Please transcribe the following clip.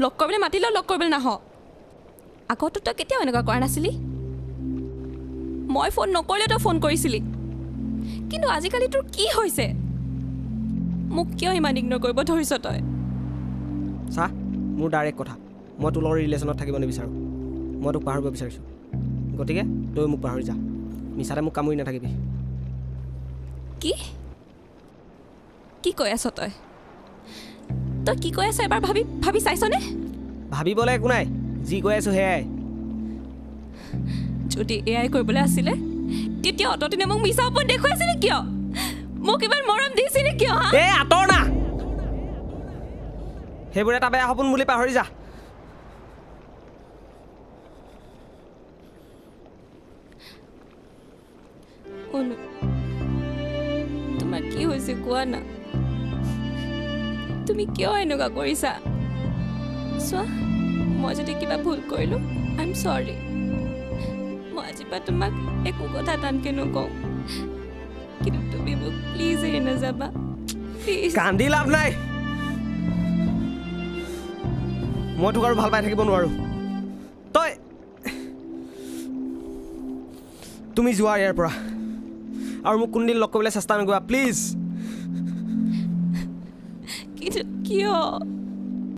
লগ কৰিবলৈ মাতিলেও লগ কৰিবলৈ নাহ আগতো তই কেতিয়াও এনেকুৱা কৰা নাছিলি মই ফোন নকৰিলে তই ফোন কৰিছিলি কিন্তু আজিকালি তোৰ কি হৈছে মোক কিয় ইমান ইগনোৰ কৰিব ধৰিছ তই চা মোৰ ডাইৰেক্ট কথা মই তোৰ লগত ৰিলেশ্যনত থাকিব নিবিচাৰোঁ মই তোক পাহৰিব বিচাৰিছোঁ গতিকে তই মোক পাহৰি যা মিছাতে মোক কামুৰি নাথাকিবি কি কি কৈ আছ তই তই কি কৈ আছ এবাৰ ভাবি ভাবি চাইছনে ভাবিবলৈ একো নাই যি কৈ আছোঁ সেয়াই যদি এয়াই কৰিবলৈ আছিলে তেতিয়া অতদিনে মোক মিছা ওপৰত দেখুৱাইছিলি কিয় মোক ইমান মৰম দিছিলি কিয় এই আঁতৰ না সেইবোৰ এটা বেয়া সপোন বুলি পাহৰি যা তোমাৰ কি হৈছে কোৱা না তুমি কিয় এনেকুৱা কৰিছা চোৱা মই যদি কিবা ভুল কৰিলোঁ আই এম চৰি মই আজিৰ পৰা তোমাক একো কথা টানকৈ নকওঁ কিন্তু তুমি মোক প্লিজ এৰি নাযাবা প্লিজ কান্দি লাভ নাই মই তোক আৰু ভাল পাই থাকিব নোৱাৰোঁ তই তুমি যোৱা ইয়াৰ পৰা আৰু মোক কোনদিন লগ কৰিবলৈ চেষ্টা নকৰিবা প্লিজ কিন্তু কিয়